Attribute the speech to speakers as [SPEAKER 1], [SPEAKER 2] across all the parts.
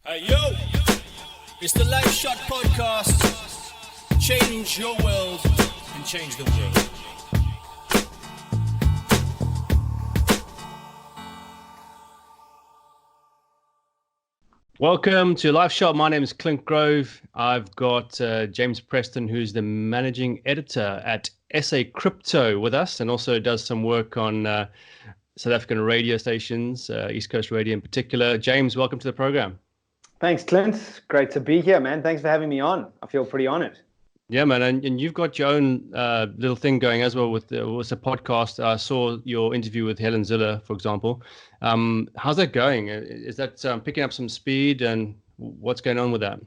[SPEAKER 1] Hey yo, it's the LifeShot podcast. Change your world and change the world.
[SPEAKER 2] Welcome to LifeShot. My name is Clint Grove. I've got James Preston, who's the managing editor at SA Crypto with us, and also does some work on South African radio stations, East Coast Radio in particular. James, welcome to the program.
[SPEAKER 3] Thanks, Clint. Great to be here, man. Thanks for having me on. I feel pretty honored.
[SPEAKER 2] Yeah, man. And you've got your own little thing going as well with the podcast. I saw your interview with Helen Ziller, for example. How's that going? Is that picking up some speed, and what's going on with that?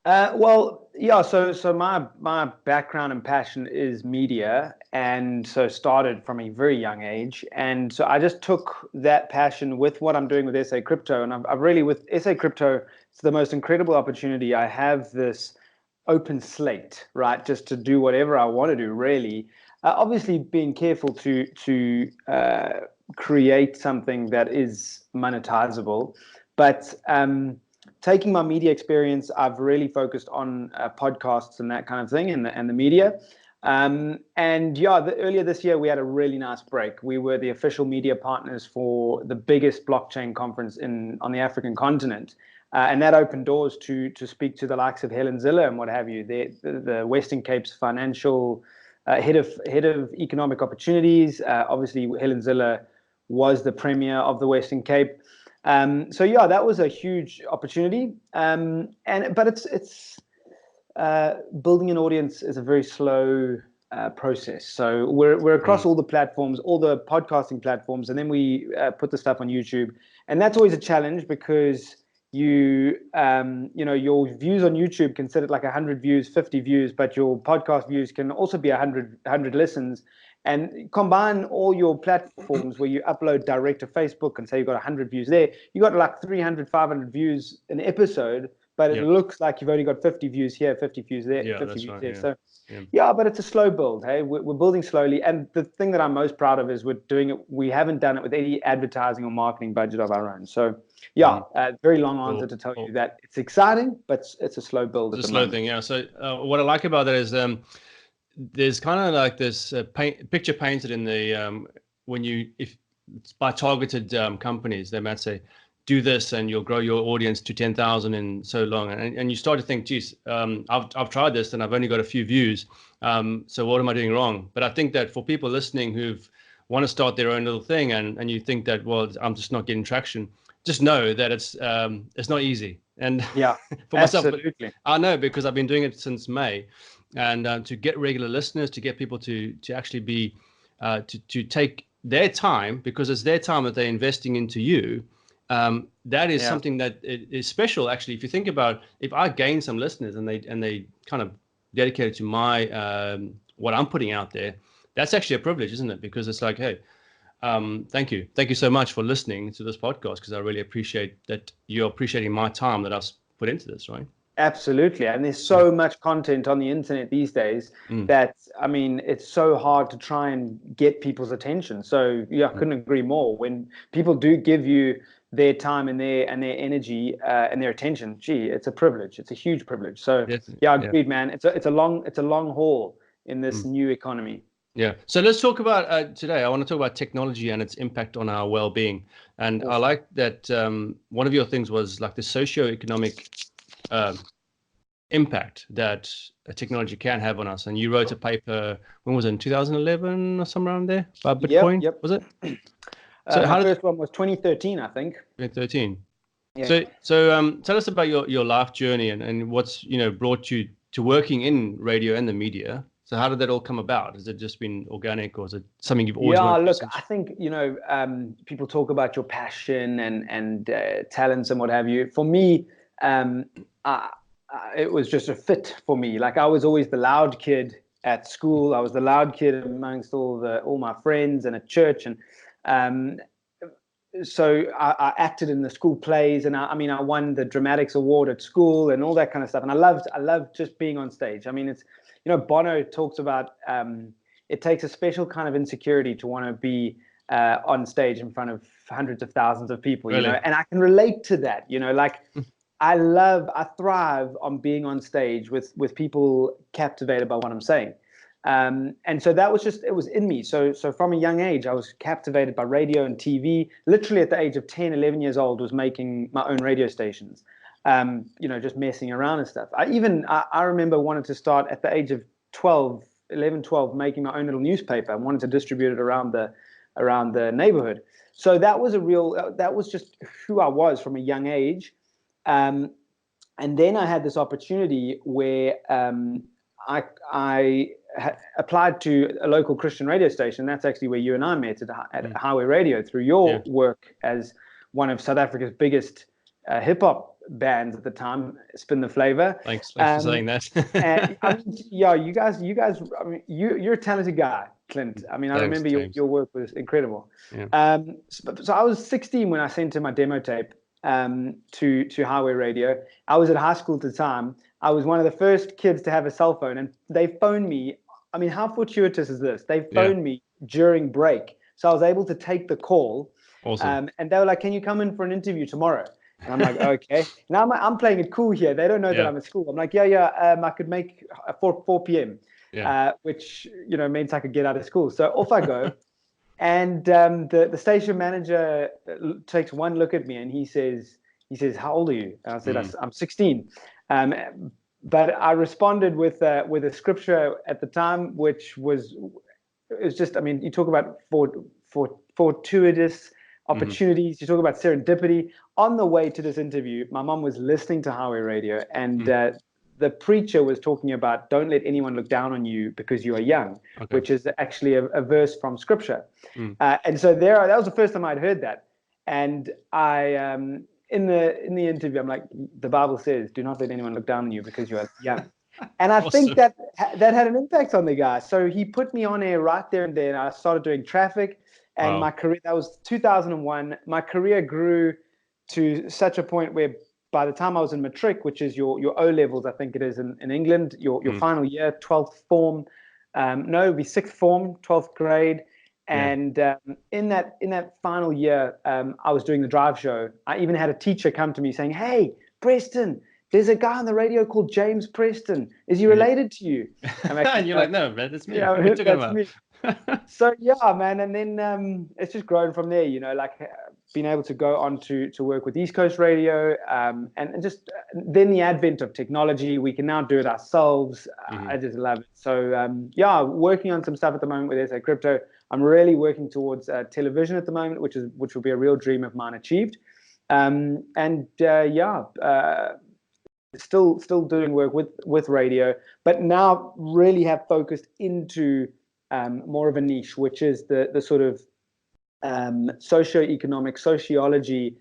[SPEAKER 3] So my background and passion is media, and so started from a very young age. And so I just took that passion with what I'm doing with SA Crypto, and I've really, with SA Crypto, it's the most incredible opportunity. I have this open slate, right, just to do whatever I want to do, really. Obviously, being careful to create something that is monetizable, but taking my media experience, I've really focused on podcasts and that kind of thing, and the media. Earlier this year, we had a really nice break. We were the official media partners for the biggest blockchain conference on the African continent. And that opened doors to speak to the likes of Helen Ziller and what have you, the Western Cape's financial head of economic opportunities. Obviously, Helen Ziller was the premier of the Western Cape. That was a huge opportunity. But it's building an audience is a very slow process. So we're across all the platforms, all the podcasting platforms, and then we put the stuff on YouTube. And that's always a challenge because your views on YouTube can sit at like 100 views, 50 views, but your podcast views can also be 100 listens. And combine all your platforms where you upload direct to Facebook and say you've got 100 views there, you got like 300, 500 views an episode, but it looks like you've only got 50 views here, 50 views there, 50 views there. So but it's a slow build. Hey, we're building slowly. And the thing that I'm most proud of is we haven't done it with any advertising or marketing budget of our own. So very long answer to tell you that it's exciting, but it's a slow build.
[SPEAKER 2] It's a slow thing, yeah. So what I like about that is there's kind of like this picture painted in the if it's by targeted companies, they might say, do this and you'll grow your audience to 10,000 in so long. And you start to think, geez, I've tried this and I've only got a few views. So what am I doing wrong? But I think that for people listening who want to start their own little thing and you think that, well, I'm just not getting traction, just know that it's not easy. And for myself, I know because I've been doing it since May. And to get regular listeners, to get people to actually be to take their time, because it's their time that they're investing into you. That is something that is special. Actually, if you think about, if I gain some listeners and they kind of dedicated to my what I'm putting out there, that's actually a privilege, isn't it? Because it's like, hey, thank you so much for listening to this podcast, because I really appreciate that you're appreciating my time that I've put into this, right?
[SPEAKER 3] Absolutely. And there's so much content on the internet these days that, I mean, it's so hard to try and get people's attention. So I couldn't agree more. When people do give you their time and their energy and their attention, it's a privilege. It's a huge privilege. So agreed, man. It's a long haul in this new economy.
[SPEAKER 2] Yeah. So let's talk about today. I want to talk about technology and its impact on our well-being. And I like that one of your things was like the socioeconomic impact that technology can have on us. And you wrote a paper, when was it, in 2011 or somewhere around there, about Bitcoin?
[SPEAKER 3] Yep.
[SPEAKER 2] Was it?
[SPEAKER 3] So the first one was 2013, I think.
[SPEAKER 2] 2013. Yeah. So tell us about your life journey and what's brought you to working in radio and the media. So how did that all come about? Has it just been organic, or is it something you've always wanted?
[SPEAKER 3] Look, I think people talk about your passion and talents and what have you. For me, it was just a fit for me. Like, I was always the loud kid at school. I was the loud kid amongst all my friends and at church, and so I acted in the school plays, and I won the dramatics award at school and all that kind of stuff. And I loved just being on stage. I mean, it's Bono talks about it takes a special kind of insecurity to want to be on stage in front of hundreds of thousands of people.
[SPEAKER 2] Really?
[SPEAKER 3] And I can relate to that. I thrive on being on stage with people captivated by what I'm saying. And so that was it was in me. So from a young age, I was captivated by radio and TV. Literally at the age of 10, 11 years old, was making my own radio stations, just messing around and stuff. I remember wanting to start at the age of 11, 12, making my own little newspaper and wanted to distribute it around the neighborhood. So that was just who I was from a young age. And then I had this opportunity where I applied to a local Christian radio station. That's actually where you and I met at Highway Radio through your work as one of South Africa's biggest hip hop bands at the time, Spin the Flavor.
[SPEAKER 2] Thanks for saying that.
[SPEAKER 3] And you guys. I mean, you're a talented guy, Clint. I mean, I remember your work was incredible.
[SPEAKER 2] Yeah.
[SPEAKER 3] So I was 16 when I sent in my demo tape to Highway Radio. I was at high school at the time. I was one of the first kids to have a cell phone, and they phoned me. I mean, how fortuitous is this? They phoned me during break, so I was able to take the call.
[SPEAKER 2] Awesome.
[SPEAKER 3] And they were like, "Can you come in for an interview tomorrow?" And I'm like, "Okay." Now I'm playing it cool here. They don't know that I'm at school. I'm like, "Yeah. I could make 4 p.m." Which means I could get out of school. So off I go. And the station manager takes one look at me and he says, "How old are you?" And I said, "I'm 16." But I responded with a scripture at the time, which was just, I mean, you talk about fortuitous opportunities. You talk about serendipity. On the way to this interview, my mom was listening to Highway Radio, and the preacher was talking about don't let anyone look down on you because you are young, which is actually a verse from Scripture. And so that was the first time I'd heard that. And I, in the interview, I'm like, the Bible says, do not let anyone look down on you because you are young. And I think that had an impact on the guy. So he put me on air right there and then. I started doing traffic, and my career, that was 2001. My career grew to such a point where by the time I was in matric, which is your O levels, I think it is in England, your final year, 12th form, it'd be 6th form, 12th grade. And in that final year, I was doing the drive show. I even had a teacher come to me saying, "Hey, Preston, there's a guy on the radio called James Preston. Is he related to you?"
[SPEAKER 2] And you're like, "No, man, that's me."
[SPEAKER 3] Yeah, that's me. So yeah, man, and then it's just grown from there. Being able to go on to work with East Coast Radio, and just then the advent of technology, we can now do it ourselves. I just love it. So working on some stuff at the moment with SA Crypto. I'm really working towards television at the moment, which will be a real dream of mine achieved. Still doing work with radio, but now really have focused into more of a niche, which is the sort of socioeconomic sociology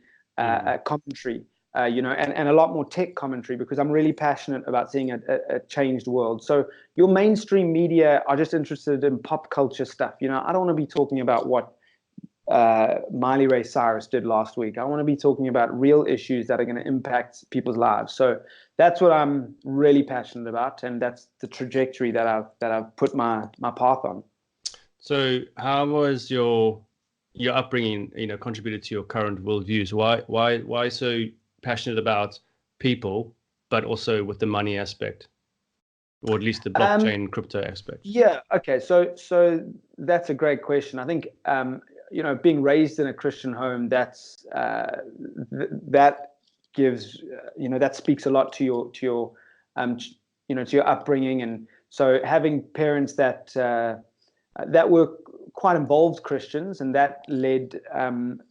[SPEAKER 3] commentary, and a lot more tech commentary, because I'm really passionate about seeing a changed world. So your mainstream media are just interested in pop culture stuff. I don't want to be talking about what Miley Ray Cyrus did last week. I want to be talking about real issues that are going to impact people's lives. So that's what I'm really passionate about, and that's the trajectory that I've put my path on.
[SPEAKER 2] So how was your upbringing, contributed to your current worldviews? Why so passionate about people, but also with the money aspect, or at least the blockchain crypto aspect?
[SPEAKER 3] Yeah. Okay. So that's a great question. I think being raised in a Christian home, that gives that speaks a lot to your upbringing, and so having parents that were quite involved Christians, and that led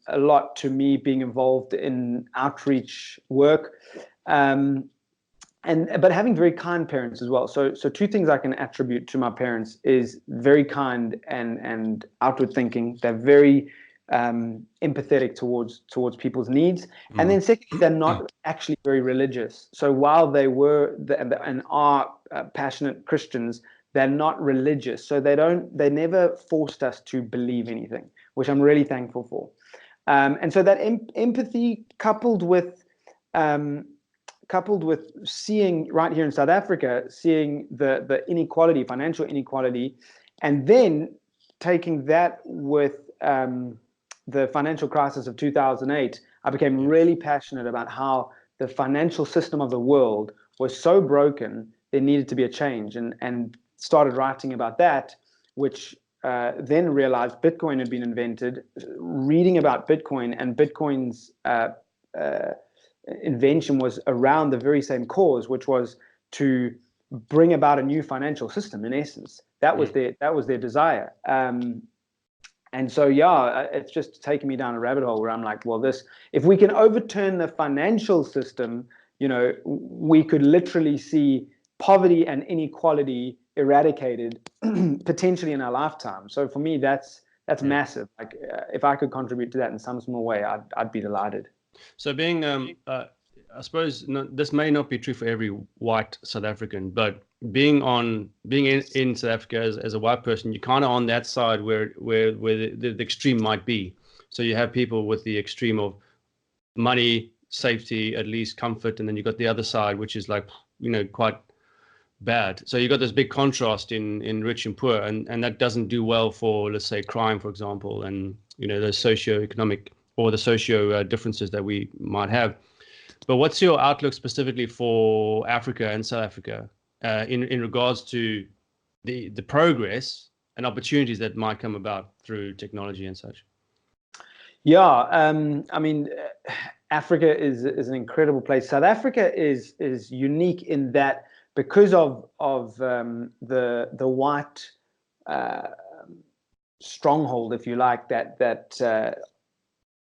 [SPEAKER 3] a lot to me being involved in outreach work, but having very kind parents as well. So two things I can attribute to my parents is very kind and outward thinking. They're very empathetic towards people's needs, and then secondly, they're not actually very religious. So while they were and are passionate Christians, they're not religious, so they never forced us to believe anything, which I'm really thankful for. And so that empathy coupled with seeing right here in South Africa, seeing the inequality, financial inequality, and then taking that with the financial crisis of 2008, I became really passionate about how the financial system of the world was so broken, there needed to be a change, and started writing about that, which then realized Bitcoin had been invented, reading about Bitcoin, and Bitcoin's invention was around the very same cause, which was to bring about a new financial system. In essence, that was their desire. And so, it's just taken me down a rabbit hole where I'm like, well, if we can overturn the financial system, we could literally see poverty and inequality eradicated potentially in our lifetime. So for me, that's massive. Like, if I could contribute to that in some small way, I'd be delighted.
[SPEAKER 2] So being, I suppose this may not be true for every white South African, but being in South Africa as a white person, you're kind of on that side where the extreme might be. So you have people with the extreme of money, safety, at least comfort, and then you've got the other side, which is like, quite bad. So you got this big contrast in rich and poor, and that doesn't do well for, let's say, crime, for example, and the socio-economic or the socio differences that we might have. But what's your outlook specifically for Africa and South Africa in regards to the progress and opportunities that might come about through technology and such?
[SPEAKER 3] I mean, Africa is an incredible place. South Africa is unique in that, because of the white stronghold, if you like,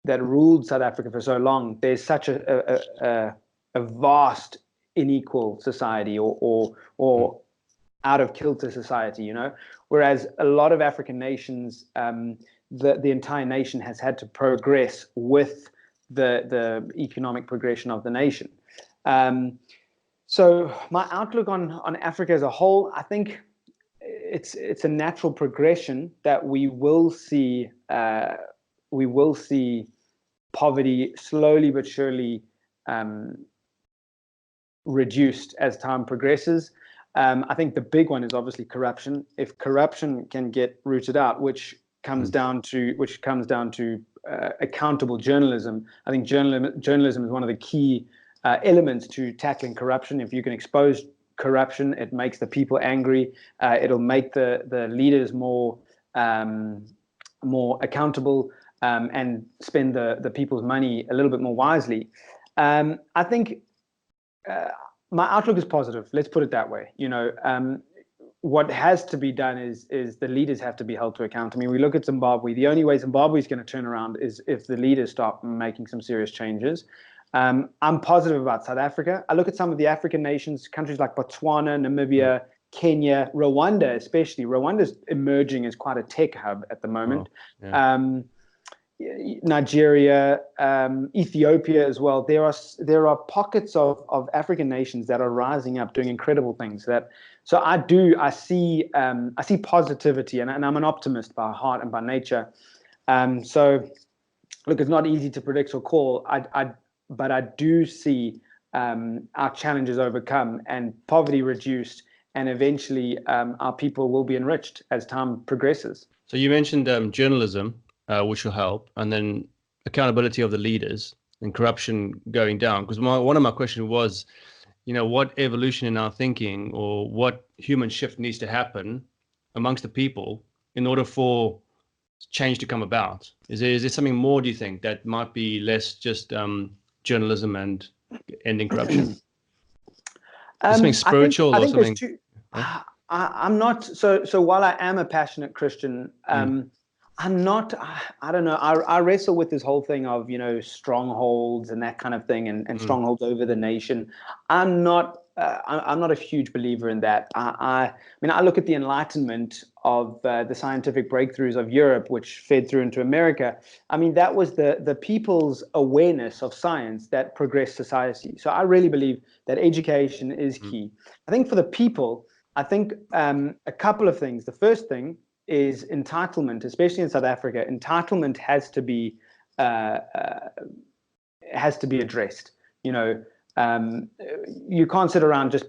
[SPEAKER 3] that ruled South Africa for so long. There's such a vast unequal society, or out of kilter society, whereas a lot of African nations, the entire nation has had to progress with the economic progression of the nation. So my outlook on Africa as a whole, I think it's a natural progression that we will see poverty slowly but surely reduced as time progresses. I think the big one is obviously corruption. If corruption can get rooted out, which comes down to accountable journalism, I think journalism is one of the key elements to tackling corruption. If you can expose corruption, it makes the people angry. It'll make the leaders more accountable, and spend the people's money a little bit more wisely. I think my outlook is positive. Let's put it that way. What has to be done is the leaders have to be held to account. I mean, we look at Zimbabwe. The only way Zimbabwe is going to turn around is if the leaders start making some serious changes. I'm positive about South Africa. I look at some of the African nations, countries like Botswana, Namibia, Kenya, Rwanda especially. Rwanda's emerging as quite a tech hub at the moment. Oh, yeah. Nigeria, Ethiopia as well. There are pockets of African nations that are rising up, doing incredible things. So I see positivity, and I'm an optimist by heart and by nature. So look, it's not easy to predict or call. But I do see our challenges overcome and poverty reduced, and eventually our people will be enriched as time progresses.
[SPEAKER 2] So you mentioned journalism, which will help, and then accountability of the leaders and corruption going down. Because one of my questions was, what evolution in our thinking or what human shift needs to happen amongst the people in order for change to come about? Is there something more, do you think, that might be less just journalism and ending corruption? Something spiritual or something?
[SPEAKER 3] I'm not so while I am a passionate Christian, I'm not, I don't know, I wrestle with this whole thing of, strongholds and that kind of thing, and strongholds over the nation. I'm not a huge believer in that. I mean, I look at the Enlightenment of the scientific breakthroughs of Europe, which fed through into America. I mean, that was the people's awareness of science that progressed society. So I really believe that education is key. I think for the people, I think a couple of things. The first thing is entitlement, especially in South Africa. Entitlement has to be addressed. You can't sit around just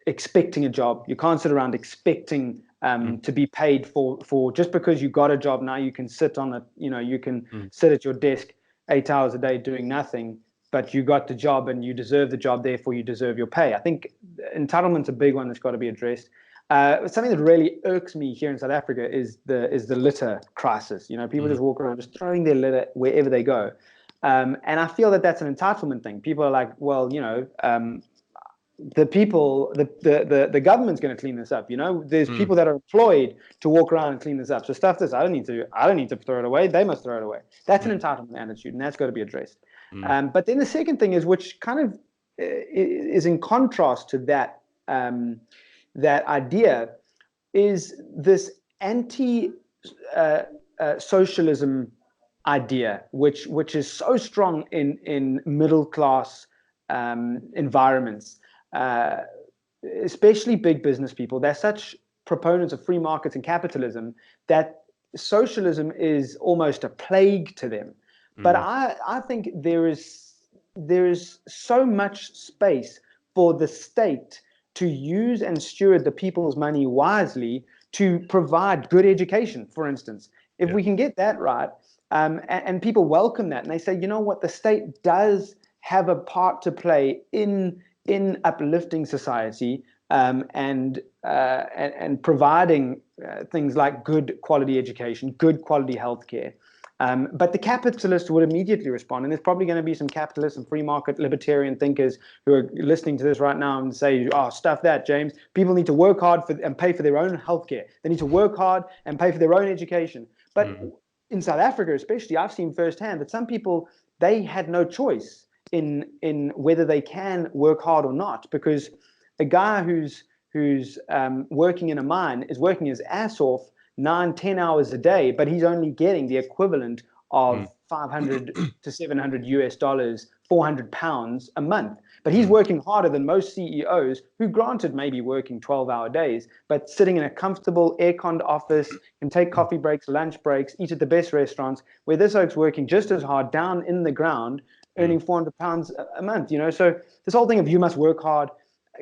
[SPEAKER 3] expecting a job. You can't sit around expecting to be paid for just because you got a job. Now you can sit on it. You can sit at your desk 8 hours a day doing nothing. but you got the job and you deserve the job, therefore you deserve your pay. I think entitlement's a big one that's got to be addressed. Something that really irks me here in South Africa is the litter crisis. You know, people just walk around just throwing their litter wherever they go. And I feel that that's an entitlement thing. People are like, well, you know, the government's going to clean this up. You know, there's people that are employed to walk around and clean this up. So stuff this, I don't need to throw it away. They must throw it away. That's an entitlement attitude, and that's got to be addressed. But then the second thing is, which kind of is in contrast to that that idea, is this anti-socialism idea, which is so strong in middle class environments. Especially big business people. They're such proponents of free markets and capitalism that socialism is almost a plague to them. But I think there is so much space for the state to use and steward the people's money wisely to provide good education, for instance. If we can get that right, and people welcome that, and they say, you know what, the state does have a part to play in uplifting society, and providing things like good quality education, good quality healthcare. But the capitalists would immediately respond, and there's probably going to be some capitalists and free market libertarian thinkers who are listening to this right now and say, "Oh, stuff that, James. People need to work hard and pay for their own healthcare. They need to work hard and pay for their own education." But in South Africa, especially, I've seen firsthand that some people, they had no choice in whether they can work hard or not, because a guy who's working in a mine is working his ass off 9-10 hours a day, but he's only getting the equivalent of $500 to $700 400 pounds a month. But he's working harder than most CEOs, who granted maybe working 12-hour days, but sitting in a comfortable air-conned office, can take coffee breaks, lunch breaks, eat at the best restaurants, where this oak's working just as hard down in the ground, earning 400 pounds a month. You know, so this whole thing of you must work hard,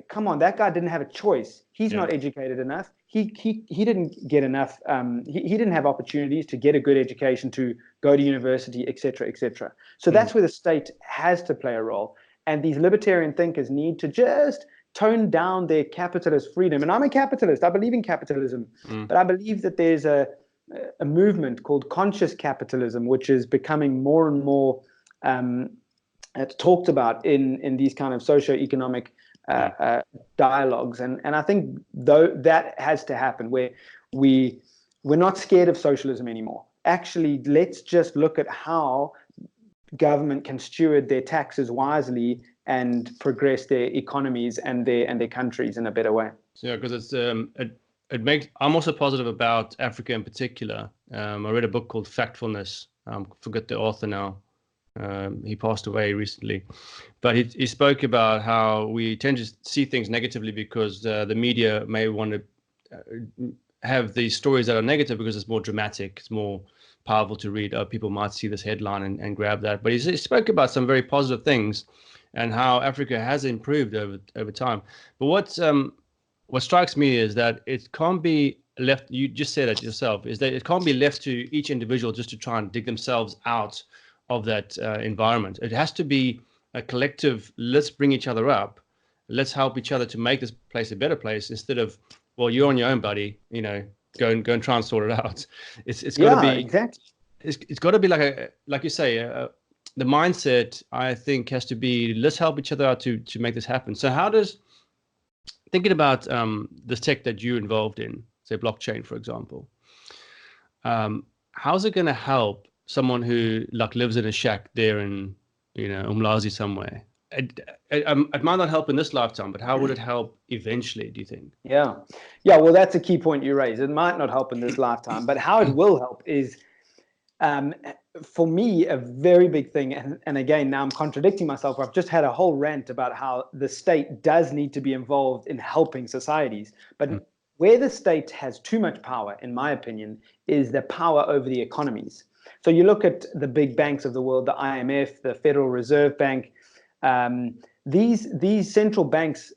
[SPEAKER 3] come on, that guy didn't have a choice. He's not educated enough. He didn't get enough. He didn't have opportunities to get a good education, to go to university, etc., etc. So that's where the state has to play a role. And these libertarian thinkers need to just tone down their capitalist freedom. And I'm a capitalist. I believe in capitalism, but I believe that there's a movement called conscious capitalism, which is becoming more and more talked about in these kind of socioeconomic dialogues, and I think though that has to happen, where we're not scared of socialism anymore. Actually, let's just look at how government can steward their taxes wisely and progress their economies and their countries in a better way.
[SPEAKER 2] Yeah, because it's it makes. I'm also positive about Africa in particular. I read a book called Factfulness. Forget the author now. He passed away recently, but he spoke about how we tend to see things negatively because the media may want to have these stories that are negative because it's more dramatic, it's more powerful to read. People might see this headline and grab that. But he spoke about some very positive things and how Africa has improved over time. But what strikes me is that it can't be left. You just said it yourself. Is that it can't be left to each individual just to try and dig themselves out of that environment. It has to be a collective, let's bring each other up, let's help each other to make this place a better place, instead of, well, you're on your own, buddy, you know, go and try and sort it out. It's got to be
[SPEAKER 3] exactly.
[SPEAKER 2] It's got to be like you say, the mindset, I think, has to be, let's help each other out to make this happen. So how does, thinking about this tech that you're involved in, say blockchain, for example, how's it going to help someone who lives in a shack there in, you know, Umlazi somewhere? It might not help in this lifetime, but how would it help eventually, do you think?
[SPEAKER 3] Yeah. Well, that's a key point you raise. It might not help in this lifetime, but how it will help is, for me, a very big thing. And again, now I'm contradicting myself. I've just had a whole rant about how the state does need to be involved in helping societies. But where the state has too much power, in my opinion, is the power over the economies. So you look at the big banks of the world, the IMF, the Federal Reserve Bank, these central banks,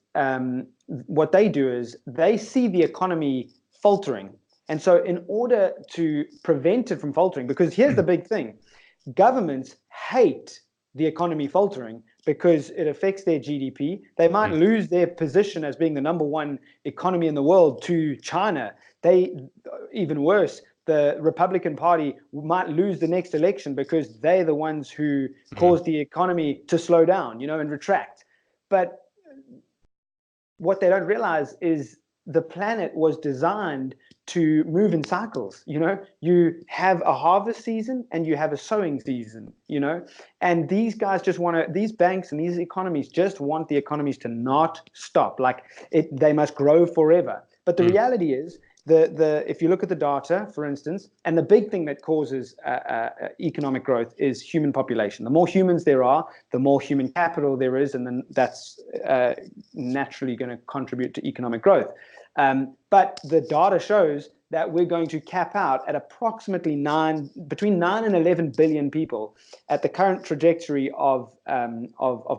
[SPEAKER 3] what they do is they see the economy faltering. And so in order to prevent it from faltering, because here's the big thing, governments hate the economy faltering because it affects their GDP. They might lose their position as being the number one economy in the world to China. Even worse, the Republican Party might lose the next election because they're the ones who caused the economy to slow down, and retract. But what they don't realize is the planet was designed to move in cycles. You have a harvest season and you have a sowing season, and these guys these banks and these economies just want the economies to not stop. They must grow forever. But the reality is, if you look at the data, for instance, and the big thing that causes economic growth is human population. The more humans there are, the more human capital there is, and then that's naturally going to contribute to economic growth. But the data shows that we're going to cap out at approximately between 9 and 11 billion people at the current trajectory of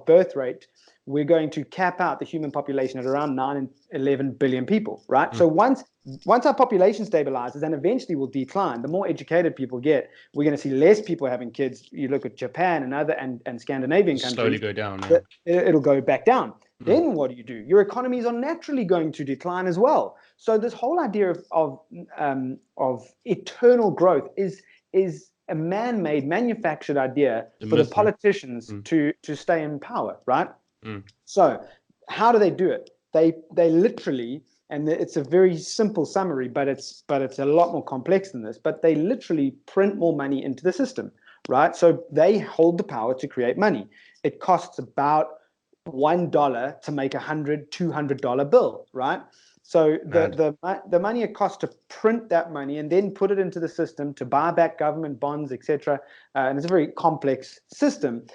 [SPEAKER 3] birth rate. We're going to cap out the human population at around 9 and 11 billion people, right? So once our population stabilizes and eventually will decline, the more educated people get, we're going to see less people having kids. You look at Japan and other and Scandinavian countries.
[SPEAKER 2] Slowly go down.
[SPEAKER 3] It'll go back down. Then what do? Your economies are naturally going to decline as well. So this whole idea of eternal growth is a man-made, manufactured idea for the politicians to stay in power, right? So how do they do it? They literally, and it's a very simple summary, but it's a lot more complex than this, but they literally print more money into the system, right? So they hold the power to create money. It costs about $1 to make $200 bill, right? So the money it costs to print that money and then put it into the system to buy back government bonds, etc. And it's a very complex system.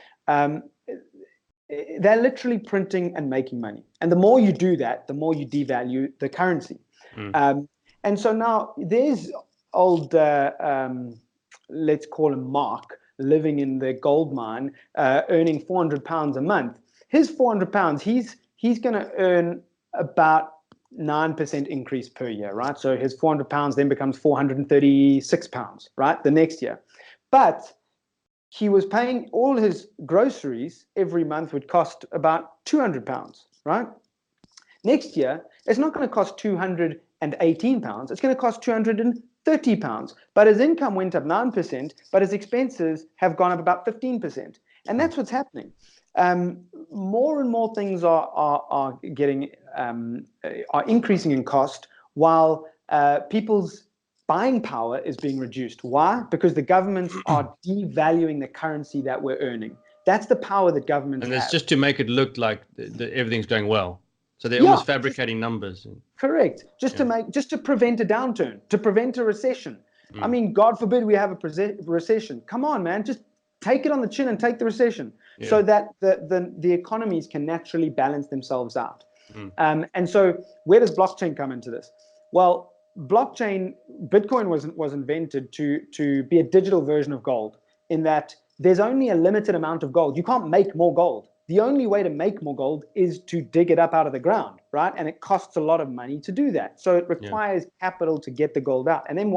[SPEAKER 3] They're literally printing and making money. And the more you do that, the more you devalue the currency. And so now there's old, let's call him Mark, living in the gold mine, earning £400 a month. His £400, he's going to earn about 9% increase per year, right? So his £400 then becomes £436, right? The next year. But he was paying all his groceries every month would cost about £200, right? Next year, it's not going to cost £218. It's going to cost £230. But his income went up 9%, but his expenses have gone up about 15%. And that's what's happening. More and more things are increasing in cost, while people's buying power is being reduced. Why? Because the governments are devaluing the currency that we're earning. That's the power that governments have.
[SPEAKER 2] And it's just to make it look like everything's going well. So they're almost fabricating numbers.
[SPEAKER 3] Correct. Just to prevent a downturn, to prevent a recession. I mean, God forbid we have a recession. Come on, man, just take it on the chin and take the recession, so that the economies can naturally balance themselves out. And so where does blockchain come into this? Well, Bitcoin was invented to be a digital version of gold, in that there's only a limited amount of gold. You can't make more gold. The only way to make more gold is to dig it up out of the ground, right? And it costs a lot of money to do that. So it requires capital to get the gold out. And then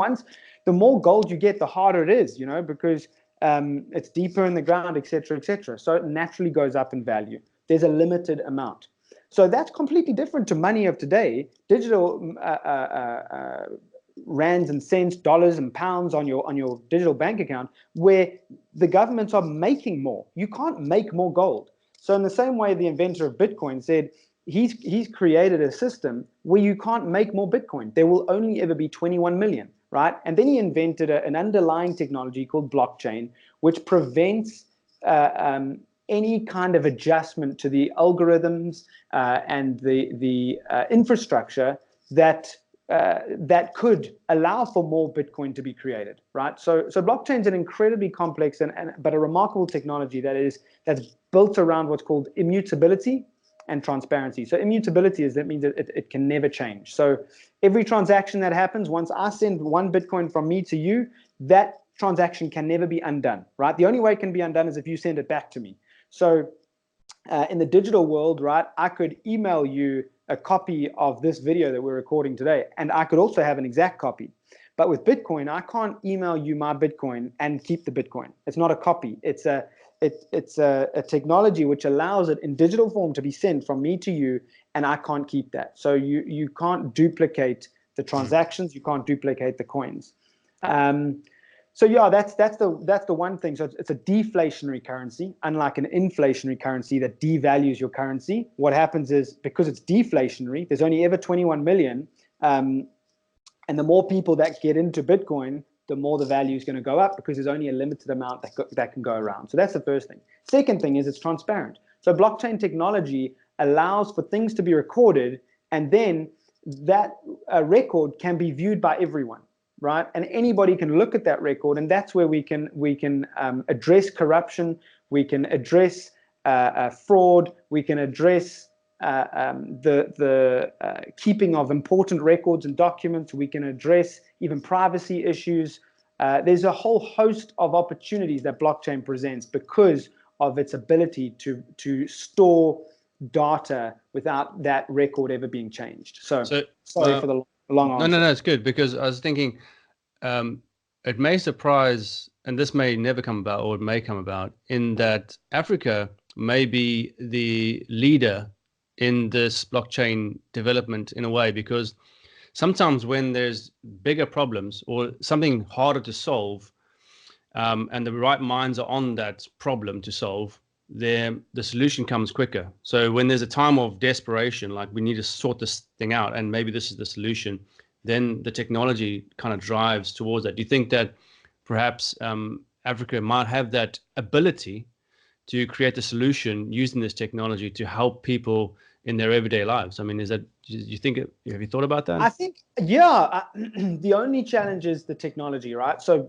[SPEAKER 3] the more gold you get, the harder it is, because it's deeper in the ground, et cetera, et cetera. So it naturally goes up in value. There's a limited amount. So that's completely different to money of today. Digital rands and cents, dollars and pounds on your digital bank account, where the governments are making more. You can't make more gold. So in the same way, the inventor of Bitcoin said he's created a system where you can't make more Bitcoin. There will only ever be 21 million, right? And then he invented an underlying technology called blockchain, which prevents any kind of adjustment to the algorithms and the infrastructure that could allow for more Bitcoin to be created, right? So blockchain is an incredibly complex but a remarkable technology that's built around what's called immutability and transparency. So immutability means that it can never change. So every transaction that happens, once I send one Bitcoin from me to you, that transaction can never be undone, right? The only way it can be undone is if you send it back to me. So in the digital world, right, I could email you a copy of this video that we're recording today, and I could also have an exact copy. But with Bitcoin, I can't email you my Bitcoin and keep the Bitcoin. It's not a copy. It's it's a technology which allows it in digital form to be sent from me to you, and I can't keep that. So you can't duplicate the transactions, you can't duplicate the coins. So yeah, that's the one thing. So it's a deflationary currency, unlike an inflationary currency that devalues your currency. What happens is, because it's deflationary, there's only ever 21 million, and the more people that get into Bitcoin, the more the value is going to go up, because there's only a limited amount that can go around. So that's the first thing. Second thing is, it's transparent. So blockchain technology allows for things to be recorded, and then that record can be viewed by everyone, right? And anybody can look at that record, and that's where we can address corruption, we can address fraud, we can address the keeping of important records and documents, we can address even privacy issues. There's a whole host of opportunities that blockchain presents because of its ability to store data without that record ever being changed. So sorry for the long answer.
[SPEAKER 2] No, it's good, because I was thinking it may surprise, and this may never come about, or it may come about, in that Africa may be the leader in this blockchain development in a way, because sometimes when there's bigger problems or something harder to solve, and the right minds are on that problem to solve, the solution comes quicker. So when there's a time of desperation, like we need to sort this thing out, and maybe this is the solution, then the technology kind of drives towards that. Do you think that perhaps Africa might have that ability to create a solution using this technology to help people in their everyday lives? I mean, is that, do you think, have you thought about that?
[SPEAKER 3] I think, yeah, the only challenge is the technology, right? So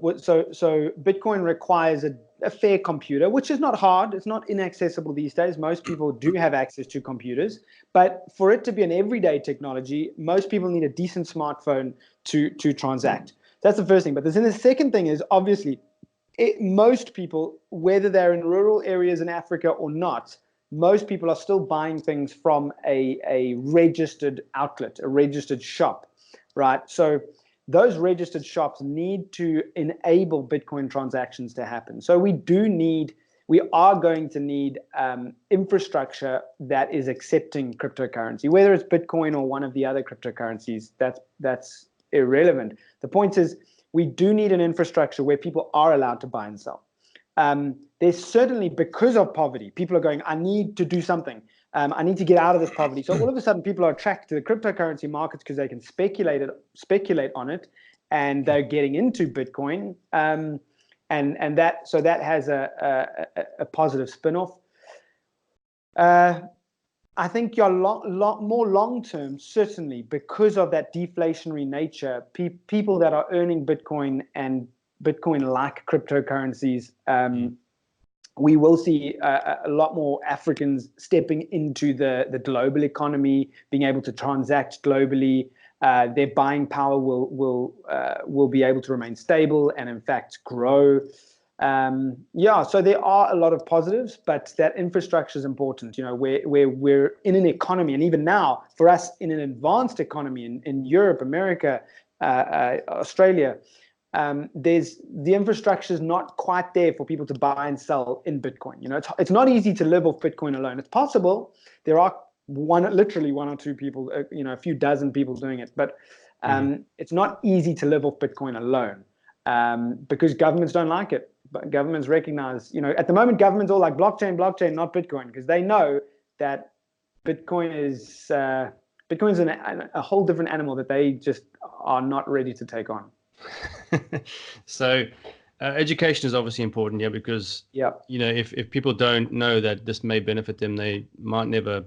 [SPEAKER 3] Bitcoin requires a fair computer, which is not hard. It's not inaccessible these days. Most people do have access to computers, but for it to be an everyday technology, most people need a decent smartphone to transact. That's the first thing. But then the second thing is, obviously, most people, whether they're in rural areas in Africa or not, most people are still buying things from a registered outlet, a registered shop, right? So those registered shops need to enable Bitcoin transactions to happen. So we are going to need infrastructure that is accepting cryptocurrency, whether it's Bitcoin or one of the other cryptocurrencies. That's irrelevant. The point is, we do need an infrastructure where people are allowed to buy and sell. There's certainly, because of poverty, people are going, I need to do something. I need to get out of this poverty. So all of a sudden, people are attracted to the cryptocurrency markets because they can speculate on it, and they're getting into Bitcoin. And that has a positive spin-off. I think you're lot more long-term, certainly, because of that deflationary nature. People that are earning Bitcoin and Bitcoin-like cryptocurrencies, we will see a lot more Africans stepping into the global economy, being able to transact globally. Their buying power will be able to remain stable and, in fact, grow. So there are a lot of positives, but that infrastructure is important. You know, where we're in an economy, and even now for us in an advanced economy in Europe, America, Australia, the infrastructure is not quite there for people to buy and sell in Bitcoin. You know, it's not easy to live off Bitcoin alone. It's possible. There are literally one or two people, a few dozen people doing it, but it's not easy to live off Bitcoin alone, because governments don't like it. But governments recognize, at the moment, governments all like blockchain, not Bitcoin, because they know that Bitcoin is a whole different animal that they just are not ready to take on.
[SPEAKER 2] So education is obviously important, because if people don't know that this may benefit them, they might never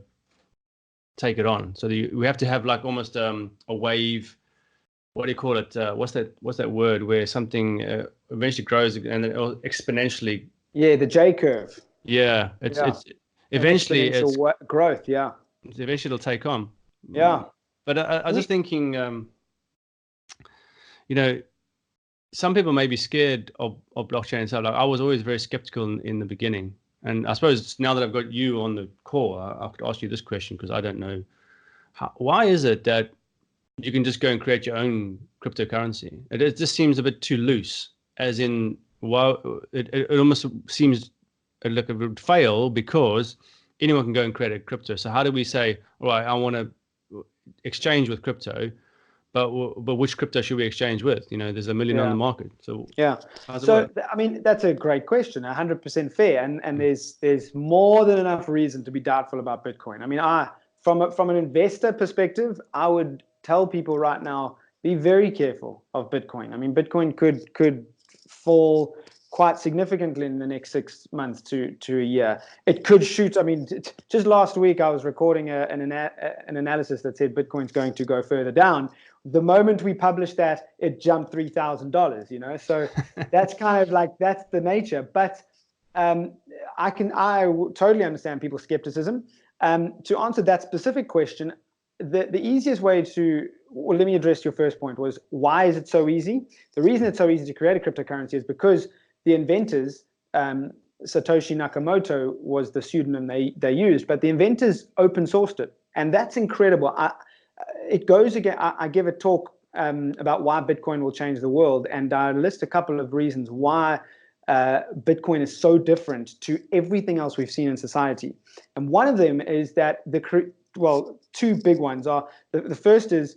[SPEAKER 2] take it on. So we have to have like almost a wave. What do you call it? What's that word where something eventually grows and then exponentially?
[SPEAKER 3] Yeah, the J curve.
[SPEAKER 2] Yeah, it's eventually it's
[SPEAKER 3] growth. Yeah,
[SPEAKER 2] eventually it'll take on.
[SPEAKER 3] Yeah,
[SPEAKER 2] but I was just thinking, some people may be scared of blockchain and stuff. Like, I was always very skeptical in the beginning, and I suppose now that I've got you on the call, I could ask you this question, because I don't know why is it that you can just go and create your own cryptocurrency. It just seems a bit too loose, as in, it almost seems it would fail because anyone can go and create a crypto. So how do we say, all right, I want to exchange with crypto, but which crypto should we exchange with? There's a million on the market. So how's it work?
[SPEAKER 3] I mean, that's a great question, 100% fair, and there's more than enough reason to be doubtful about Bitcoin. I mean, from an investor perspective, I would tell people right now, be very careful of Bitcoin. I mean, Bitcoin could fall quite significantly in the next 6 months to a year. It could shoot. I mean, just last week I was recording an analysis that said Bitcoin's going to go further down. The moment we published that, it jumped $3,000. So that's kind of like, that's the nature. But I totally understand people's skepticism. To answer that specific question, the easiest way let me address your first point, was why is it so easy? The reason it's so easy to create a cryptocurrency is because the inventors, Satoshi Nakamoto was the pseudonym they used, but the inventors open sourced it. And that's incredible. It goes again. I give a talk about why Bitcoin will change the world, and I list a couple of reasons why Bitcoin is so different to everything else we've seen in society. And one of them is that two big ones are, the first is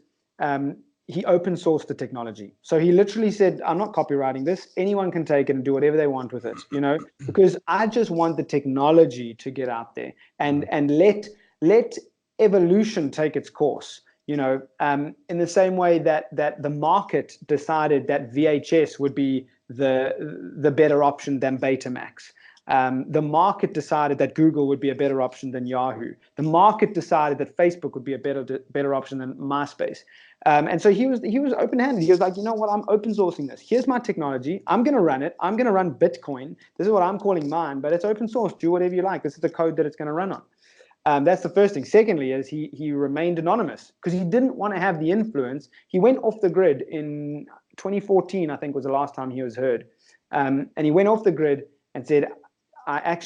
[SPEAKER 3] he open sourced the technology. So he literally said, I'm not copywriting this. Anyone can take it and do whatever they want with it, because I just want the technology to get out there and let evolution take its course. In the same way that the market decided that VHS would be the better option than Betamax. The market decided that Google would be a better option than Yahoo. The market decided that Facebook would be a better option than MySpace. And so he was open-handed. He was like, you know what? I'm open sourcing this. Here's my technology. I'm going to run it. I'm going to run Bitcoin. This is what I'm calling mine, but it's open source. Do whatever you like. This is the code that it's going to run on. That's the first thing. Secondly, is he remained anonymous because he didn't want to have the influence. He went off the grid in 2014, I think was the last time he was heard. And he went off the grid and said, I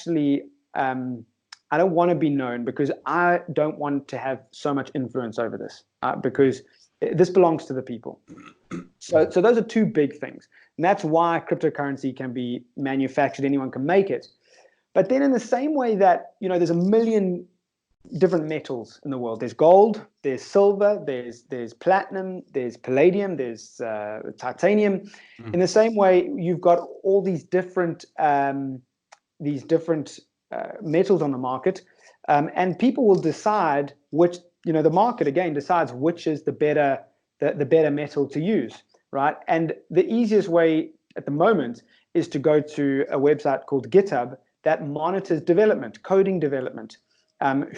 [SPEAKER 3] don't want to be known because I don't want to have so much influence over this because this belongs to the people. So those are two big things. And that's why cryptocurrency can be manufactured. Anyone can make it. But then in the same way that, there's a million different metals in the world. There's gold, there's silver, there's platinum, there's palladium, there's titanium. In the same way, you've got all these different metals on the market, and people will decide which, the market again decides which is the better metal to use, right? And the easiest way at the moment is to go to a website called GitHub that monitors development, coding development.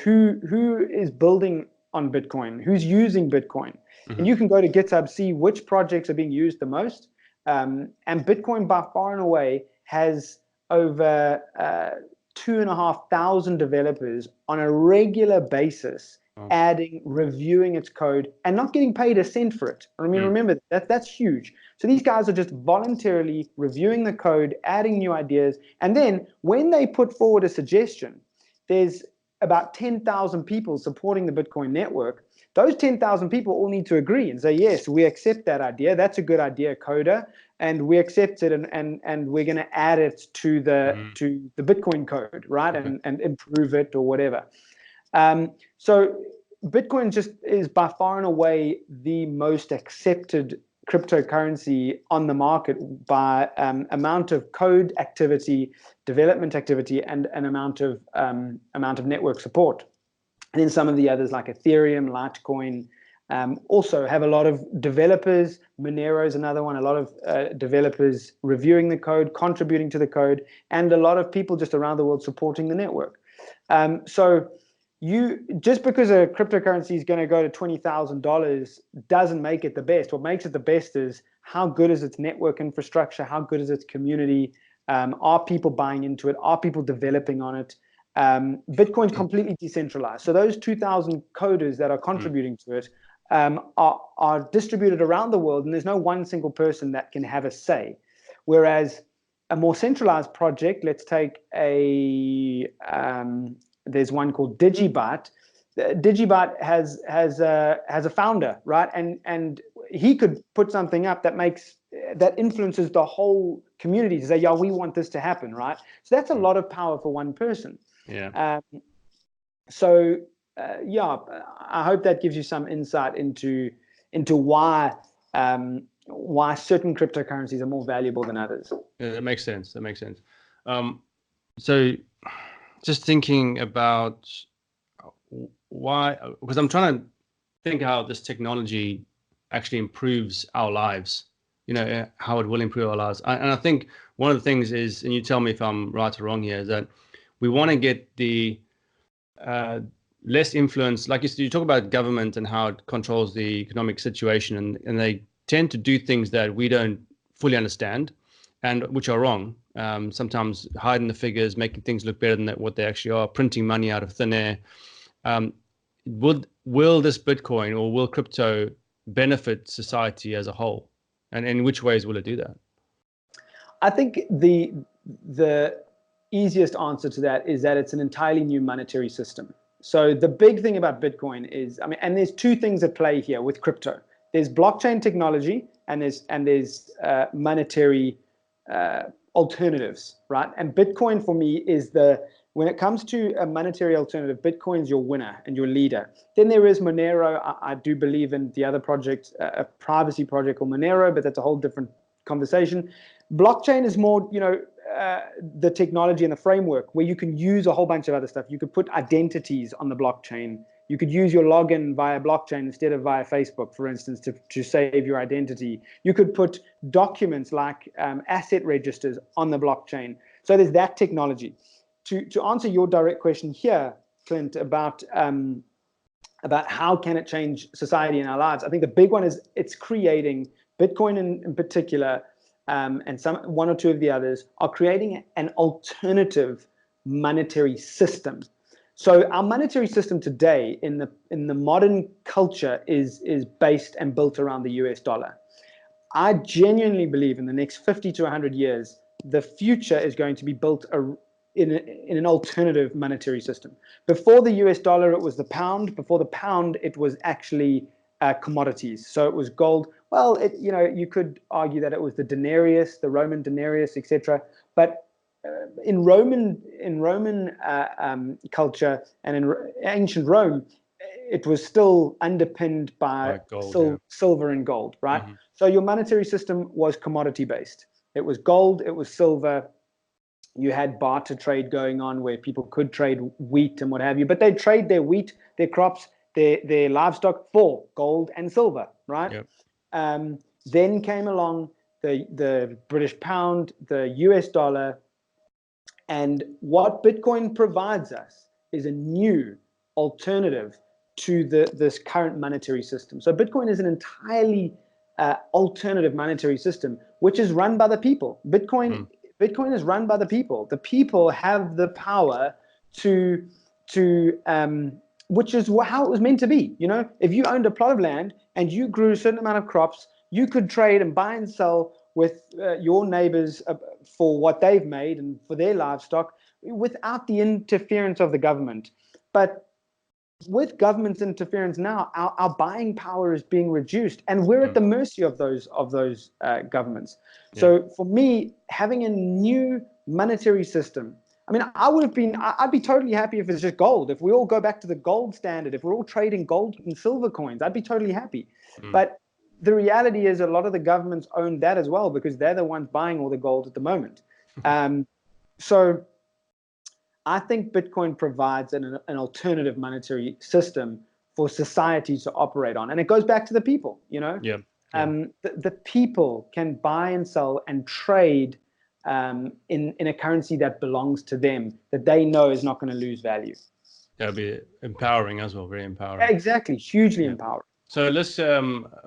[SPEAKER 3] Who is building on Bitcoin, who's using Bitcoin. And you can go to GitHub, see which projects are being used the most. And Bitcoin by far and away has over 2,500 developers on a regular basis, adding, reviewing its code and not getting paid a cent for it. I mean, remember that's huge. So these guys are just voluntarily reviewing the code, adding new ideas. And then when they put forward a suggestion, there's about 10,000 people supporting the Bitcoin network. Those 10,000 people all need to agree and say, yes, we accept that idea. That's a good idea, coder. And we accept it and we're going to add it to the Bitcoin code, right? And improve it or whatever. So Bitcoin just is by far and away the most accepted cryptocurrency on the market by amount of code activity, development activity, and an amount of network support. And then some of the others like Ethereum, Litecoin, also have a lot of developers. Monero is another one. A lot of developers reviewing the code, contributing to the code, and a lot of people just around the world supporting the network. So just because a cryptocurrency is going to go to $20,000 doesn't make it the best. What makes it the best is how good is its network infrastructure, how good is its community, are people buying into it, are people developing on it. Bitcoin's completely decentralized. So those 2,000 coders that are contributing to it are distributed around the world, and there's no one single person that can have a say. Whereas a more centralized project, let's take there's one called Digibyte. Digibyte has a founder, right? And he could put something up that influences the whole community to say, yeah, we want this to happen, right? So that's a lot of power for one person.
[SPEAKER 2] Yeah.
[SPEAKER 3] Yeah, I hope that gives you some insight into why certain cryptocurrencies are more valuable than others.
[SPEAKER 2] Yeah, that makes sense. So just thinking about why, because I'm trying to think how this technology actually improves our lives, how it will improve our lives. And I think one of the things is, and you tell me if I'm right or wrong here, is that we want to get the less influence, like you talk about government and how it controls the economic situation, and they tend to do things that we don't fully understand, and which are wrong. Sometimes hiding the figures, making things look better than what they actually are, printing money out of thin air. Will this Bitcoin or will crypto benefit society as a whole, and in which ways will it do that?
[SPEAKER 3] I think the easiest answer to that is that it's an entirely new monetary system. So the big thing about Bitcoin is, and there's two things at play here with crypto. There's blockchain technology and there's monetary alternatives, right? And Bitcoin for me is when it comes to a monetary alternative, Bitcoin's your winner and your leader. Then there is Monero. I do believe in the other project, a privacy project called Monero, but that's a whole different conversation. Blockchain is more, the technology and the framework where you can use a whole bunch of other stuff. You could put identities on the blockchain. You could use your login via blockchain instead of via Facebook, for instance, to save your identity. You could put documents like asset registers on the blockchain. So there's that technology. To answer your direct question here, Clint, about how can it change society and our lives, I think the big one is it's creating Bitcoin in particular, and one or two of the others are creating an alternative monetary system. So our monetary system today in the modern culture is based and built around the US dollar. I genuinely believe in the next 50 to 100 years, the future is going to be built in an alternative monetary system. Before the US dollar, it was the pound. Before the pound, it was actually commodities. So it was gold. Well, you could argue that it was the denarius, the Roman denarius, etc. But in Roman culture and in ancient Rome, it was still underpinned by
[SPEAKER 2] gold,
[SPEAKER 3] silver and gold, right?
[SPEAKER 2] Mm-hmm.
[SPEAKER 3] So your monetary system was commodity based. It was gold, it was silver. You had barter trade going on where people could trade wheat and what have you, but they'd trade their wheat, their crops, their livestock for gold and silver, right? Yep. Then came along the British pound, the US dollar, and what Bitcoin provides us is a new alternative to this current monetary system. So Bitcoin is an entirely alternative monetary system, which is run by the people. Bitcoin is run by the people. The people have the power to which is how it was meant to be. If you owned a plot of land and you grew a certain amount of crops, you could trade and buy and sell with your neighbors for what they've made and for their livestock without the interference of the government. But with government's interference now, our buying power is being reduced, and we're at the mercy of those governments. Yeah. So for me, having a new monetary system, I'd be totally happy if it's just gold. If we all go back to the gold standard, if we're all trading gold and silver coins, I'd be totally happy. But the reality is a lot of the governments own that as well because they're the ones buying all the gold at the moment. So I think Bitcoin provides an alternative monetary system for society to operate on. And it goes back to the people, Yeah. The people can buy and sell and trade in a currency that belongs to them, that they know is not going to lose value.
[SPEAKER 2] That'll be empowering as well, very empowering.
[SPEAKER 3] Exactly, hugely empowering.
[SPEAKER 2] So let's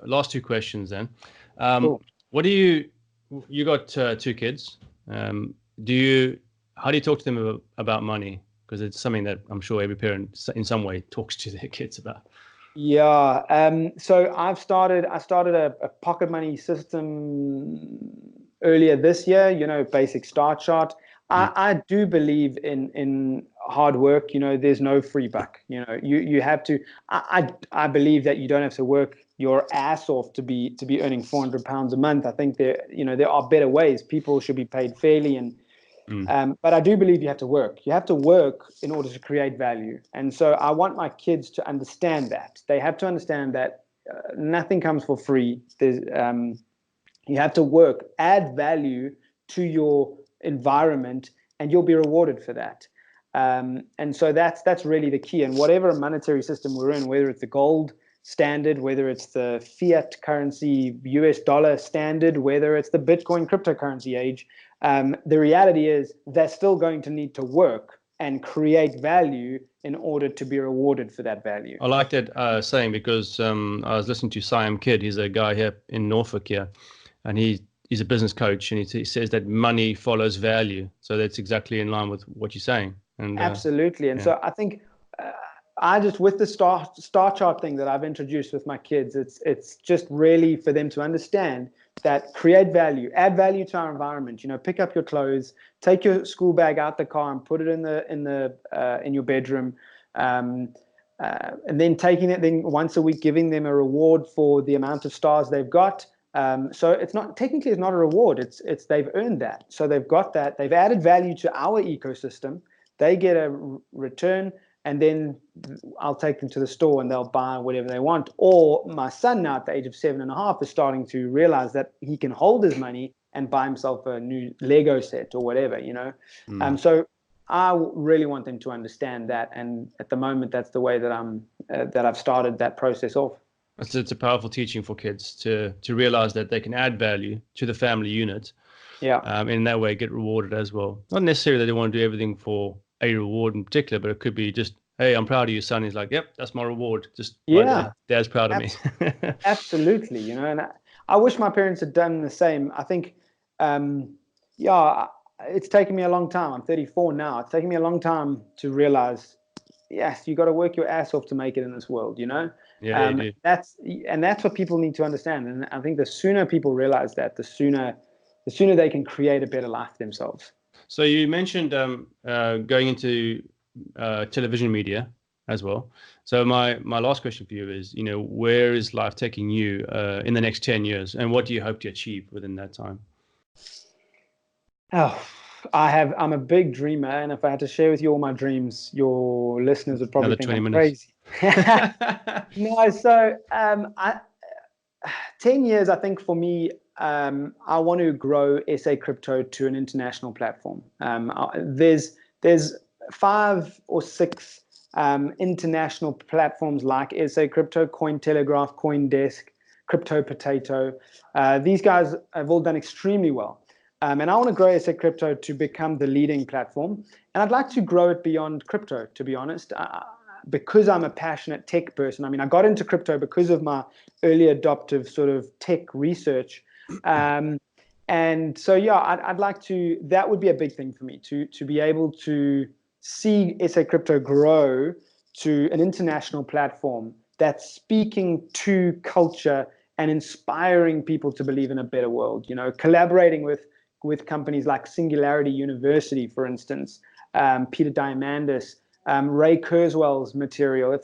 [SPEAKER 2] last two questions then.
[SPEAKER 3] Cool.
[SPEAKER 2] What do you got two kids? How do you talk to them about money? Because it's something that I'm sure every parent in some way talks to their kids about.
[SPEAKER 3] Yeah. So I started a pocket money system earlier this year, basic start chart. I do believe in hard work. There's no free buck. You have to. I believe that you don't have to work your ass off to be earning £400 a month. I think there are better ways. People should be paid fairly, and but I do believe you have to work. You have to work in order to create value. And so I want my kids to understand that. They have to understand that nothing comes for free. You have to work, add value to your environment, and you'll be rewarded for that. And so that's really the key. And whatever monetary system we're in, whether it's the gold standard, whether it's the fiat currency, US dollar standard, whether it's the Bitcoin cryptocurrency age, the reality is they're still going to need to work and create value in order to be rewarded for that value.
[SPEAKER 2] I like that saying, because I was listening to Siam Kidd. He's a guy here in Norfolk here, and he's a business coach, and he says that money follows value. So that's exactly in line with what you're saying. And
[SPEAKER 3] absolutely. And so I think I just, with the star chart thing that I've introduced with my kids, it's just really for them to understand that create value, add value to our environment. Pick up your clothes, take your school bag out the car and put it in your bedroom, and then taking it then once a week, giving them a reward for the amount of stars they've got. So it's not a reward. It's they've earned that. So they've got that. They've added value to our ecosystem. They get a return, and then I'll take them to the store and they'll buy whatever they want. Or my son now at the age of 7.5 is starting to realize that he can hold his money and buy himself a new Lego set or whatever, So I really want them to understand that. And at the moment, that's the way that I've started that process off.
[SPEAKER 2] It's a powerful teaching for kids to realize that they can add value to the family unit.
[SPEAKER 3] Yeah.
[SPEAKER 2] In that way, get rewarded as well. Not necessarily that they want to do everything for a reward in particular, but it could be just, hey, I'm proud of you, son. He's like, yep, that's my reward. Just dad's proud of me.
[SPEAKER 3] Absolutely. And I wish my parents had done the same. I think, it's taken me a long time. I'm 34 now. It's taken me a long time to realize, yes, you got to work your ass off to make it in this world,
[SPEAKER 2] Yeah, you do.
[SPEAKER 3] That's what people need to understand. And I think the sooner people realize that, the sooner they can create a better life themselves.
[SPEAKER 2] So you mentioned going into television media as well. So my last question for you is, where is life taking you in the next 10 years, and what do you hope to achieve within that time?
[SPEAKER 3] Oh, I'm a big dreamer, and if I had to share with you all my dreams, your listeners would probably think I'm crazy. No, so 10 years, I think for me, I want to grow SA Crypto to an international platform. There's 5 or 6 international platforms like SA Crypto, Cointelegraph, CoinDesk, Crypto Potato. These guys have all done extremely well. And I want to grow SA Crypto to become the leading platform. And I'd like to grow it beyond crypto, to be honest. Because I'm a passionate tech person. I mean, I got into crypto because of my early adoptive sort of tech research. And so, I'd like to, that would be a big thing for me, to be able to see SA Crypto grow to an international platform that's speaking to culture and inspiring people to believe in a better world, collaborating with companies like Singularity University, for instance, Peter Diamandis, Ray Kurzweil's material.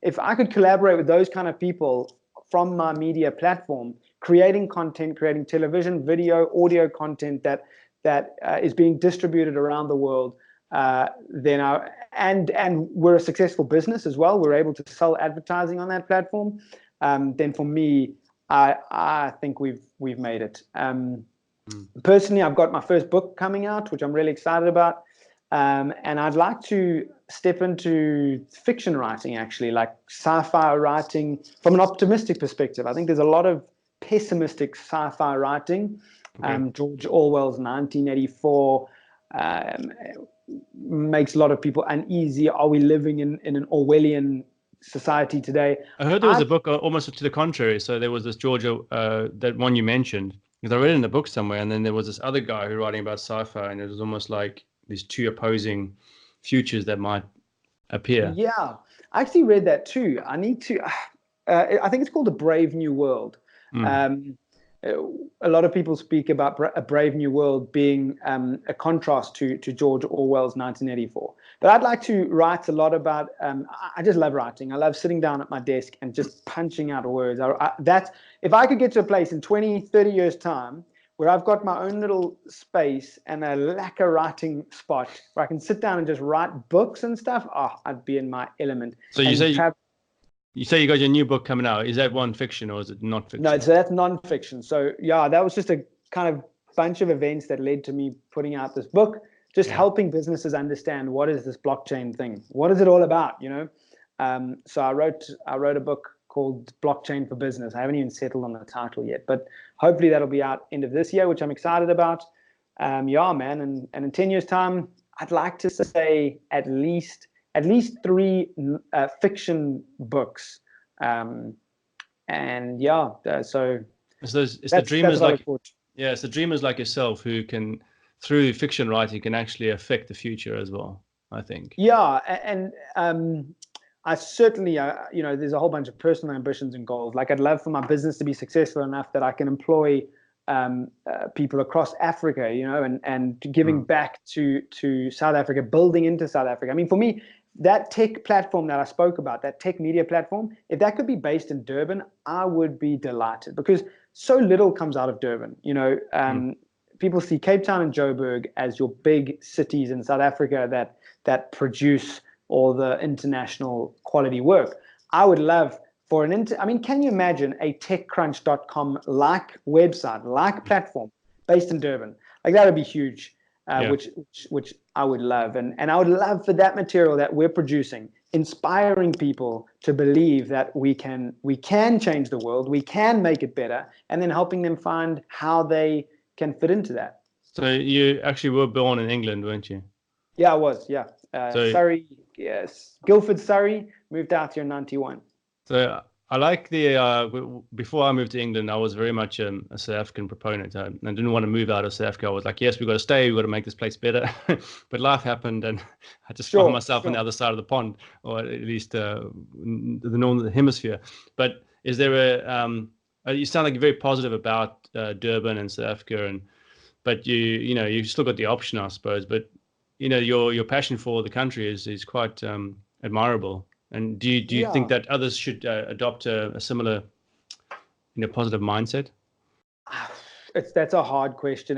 [SPEAKER 3] If I could collaborate with those kind of people from my media platform, creating content, creating television, video, audio content that is being distributed around the world, then and we're a successful business as well. We're able to sell advertising on that platform. Then for me, I think we've made it. Personally, I've got my first book coming out, which I'm really excited about. And I'd like to step into fiction writing, actually, like sci-fi writing from an optimistic perspective. I think there's a lot of pessimistic sci-fi writing. Okay. George Orwell's 1984 makes a lot of people uneasy. Are we living in an Orwellian society today?
[SPEAKER 2] I heard there was a book almost to the contrary. So there was this George, that one you mentioned, because I read it in the book somewhere, and then there was this other guy who was writing about sci-fi, and it was almost like these two opposing futures that might appear.
[SPEAKER 3] Yeah, I actually read that too. I need to, I think it's called A Brave New World. a lot of people speak about A Brave New World being a contrast to George Orwell's 1984. But I'd like to write a lot about, I just love writing. I love sitting down at my desk and just punching out words. If I could get to a place in 20, 30 years' time where I've got my own little space and a lacquer writing spot where I can sit down and just write books and stuff, I'd be in my element.
[SPEAKER 2] So you say you got your new book coming out. Is that one fiction or is it not fiction?
[SPEAKER 3] No, so that's non-fiction. So yeah, that was just a kind of bunch of events that led to me putting out this book, just helping businesses understand what is this blockchain thing, what is it all about, you know. So I wrote a book called Blockchain for Business. I haven't even settled on the title yet, but hopefully that'll be out end of this year, which I'm excited about. Yeah, man, and in 10 years' time, I'd like to say at least 3 fiction books. And yeah, so
[SPEAKER 2] it's the dreamers it's the dreamers like yourself who can, through fiction writing, can actually affect the future as well, I think.
[SPEAKER 3] Yeah, and I certainly, you know, there's a whole bunch of personal ambitions and goals. Like I'd love for my business to be successful enough that I can employ people across Africa, you know, and giving back to South Africa, building into South Africa. I mean, for me, that tech platform that I spoke about, that tech media platform, if that could be based in Durban, I would be delighted, because so little comes out of Durban. You know, people see Cape Town and Joburg as your big cities in South Africa that produce all the international quality work. I would love for I mean, can you imagine a TechCrunch.com like website, like platform based in Durban? Like that would be huge, which I would love. And I would love for that material that we're producing, inspiring people to believe that we can change the world, we can make it better, and then helping them find how they can fit into that.
[SPEAKER 2] So you actually were born in England, weren't you?
[SPEAKER 3] Yeah, I was, yeah. Surrey, yes. Guildford, Surrey, moved out here in 91.
[SPEAKER 2] So I like before I moved to England, I was very much a South African proponent. I didn't want to move out of South Africa. I was like, yes, we've got to stay. We've got to make this place better. But life happened and I just found myself on the other side of the pond, or at least the northern hemisphere. But is there you sound like you're very positive about Durban and South Africa, but you still got the option, I suppose. But you know, your passion for the country is quite admirable. And do you think that others should adopt a similar, positive mindset?
[SPEAKER 3] That's a hard question.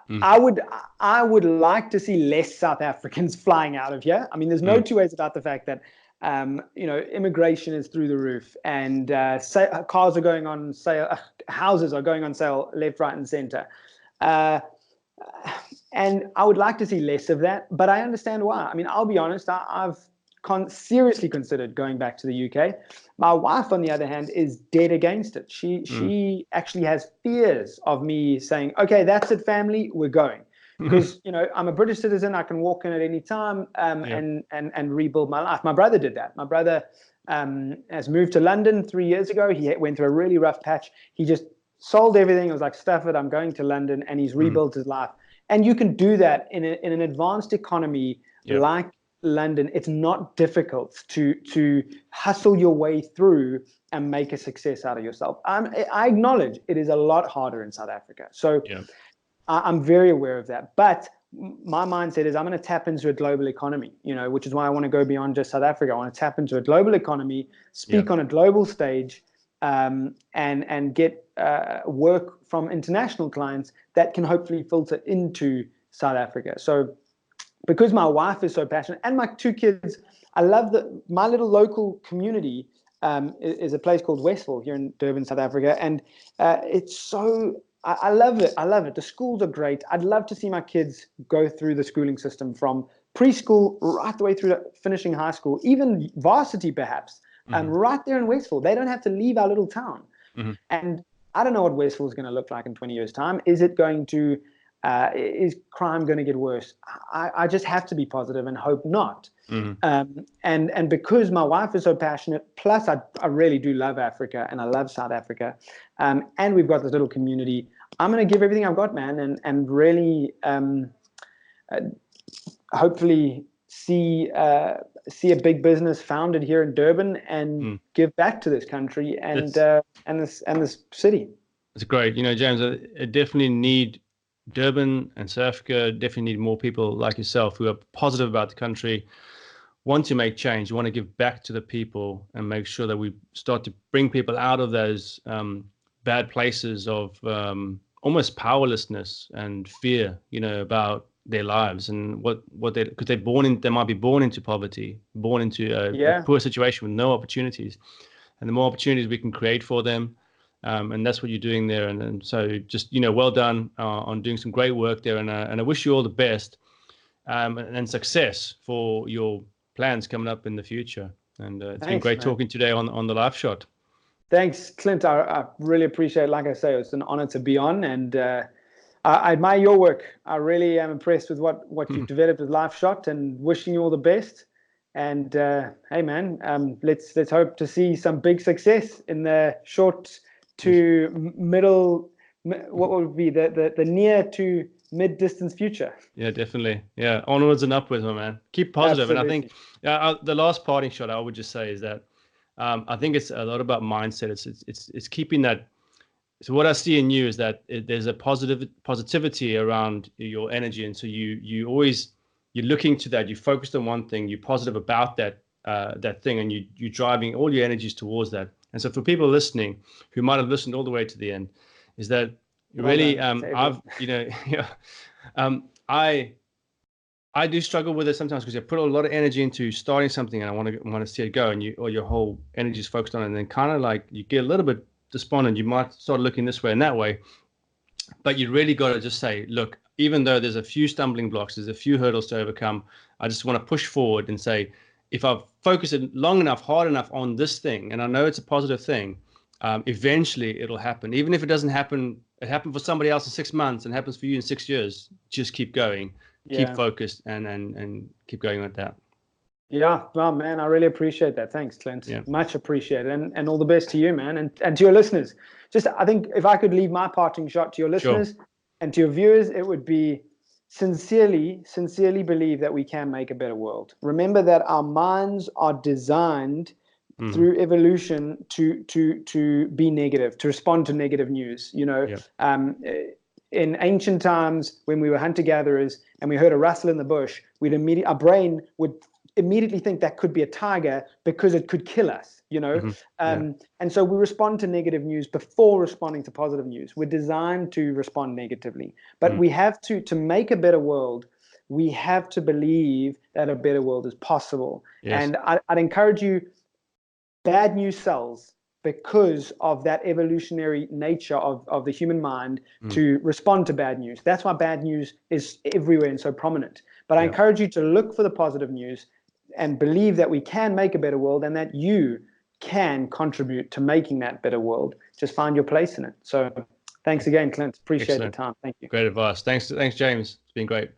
[SPEAKER 3] I would like to see less South Africans flying out of here. I mean, there's no two ways about the fact that immigration is through the roof, and cars are going on sale, houses are going on sale left, right, and center. And I would like to see less of that, but I understand why. I mean, I'll be honest, I've seriously considered going back to the UK. My wife, on the other hand, is dead against it. She actually has fears of me saying, okay, that's it, family, we're going. Because, I'm a British citizen, I can walk in at any time and rebuild my life. My brother did that. My brother has moved to London 3 years ago. He went through a really rough patch. He just sold everything. I was like, stuff it, I'm going to London, and he's rebuilt his life. And you can do that in an advanced economy like London. It's not difficult to hustle your way through and make a success out of yourself. I acknowledge it is a lot harder in South Africa. So I'm very aware of that. But my mindset is I'm going to tap into a global economy, which is why I want to go beyond just South Africa. I want to tap into a global economy, speak on a global stage, and get work from international clients that can hopefully filter into South Africa. So because my wife is so passionate and my 2 kids, I love my little local community is a place called Westville here in Durban, South Africa. And it's so, I love it. I love it. The schools are great. I'd love to see my kids go through the schooling system from preschool right the way through to finishing high school, even varsity perhaps, right there in Westville. They don't have to leave our little town. And I don't know what Westville is going to look like in 20 years' time. Is it going to, is crime going to get worse? I just have to be positive and hope not. And because my wife is so passionate, plus I really do love Africa and I love South Africa, and we've got this little community, I'm going to give everything I've got, man, and really hopefully see a big business founded here in Durban and give back to this country and this city.
[SPEAKER 2] It's great. You know, James, I definitely need Durban and South Africa definitely need more people like yourself who are positive about the country, want to make change, want to give back to the people, and make sure that we start to bring people out of those bad places of almost powerlessness and fear, you know, about their lives and what they, because they might be born into poverty, born into a poor situation with no opportunities, and the more opportunities we can create for them. And that's what you're doing there. And so just, you know, well done on doing some great work there. And I wish you all the best and success for your plans coming up in the future. And it's been great talking today on the LifeShot.
[SPEAKER 3] Thanks, Clint. I really appreciate it. Like I say, it's an honor to be on. And I admire your work. I really am impressed with what you've developed with LifeShot, and wishing you all the best. And hey, man, let's hope to see some big success in the short to middle, what would be the near to mid distance future.
[SPEAKER 2] Yeah, definitely. Yeah, onwards and upwards, my man. Keep positive.
[SPEAKER 3] Absolutely.
[SPEAKER 2] And I think the last parting shot I would just say is that I think it's a lot about mindset. It's keeping that. So what I see in you is that there's a positivity around your energy, and so you're looking to that. You focused on one thing. You're positive about that thing, and you're driving all your energies towards that. And so for people listening who might have listened all the way to the end, is that really I do struggle with it sometimes, because I put a lot of energy into starting something and I want to see it go, and your whole energy is focused on it, and then kind of like you get a little bit despondent. You might start looking this way and that way, but you really got to just say, look, even though there's a few stumbling blocks, there's a few hurdles to overcome, I just want to push forward and say, if I've focused it long enough, hard enough on this thing, and I know it's a positive thing, eventually it'll happen. Even if it doesn't happen, it happened for somebody else in 6 months and happens for you in 6 years. Just keep going, keep focused, and keep going with that.
[SPEAKER 3] Yeah, well, man, I really appreciate that. Thanks, Clint. Yeah. Much appreciated. And all the best to you, man, and to your listeners. Just, I think if I could leave my parting shot to your listeners and to your viewers, it would be sincerely believe that we can make a better world. Remember that our minds are designed through evolution to be negative, to respond to negative news. You know, in ancient times, when we were hunter-gatherers and we heard a rustle in the bush, our brain would immediately think that could be a tiger because it could kill us, you know. And so we respond to negative news before responding to positive news. We're designed to respond negatively, but we have to make a better world. We have to believe that a better world is possible. And I'd encourage you, bad news sells because of that evolutionary nature of the human mind to respond to bad news. That's why bad news is everywhere and so prominent. But I encourage you to look for the positive news and believe that we can make a better world, and that you can contribute to making that better world. Just find your place in it. So thanks again, Clint. Appreciate the time. Thank you.
[SPEAKER 2] Great advice. Thanks, James. It's been great.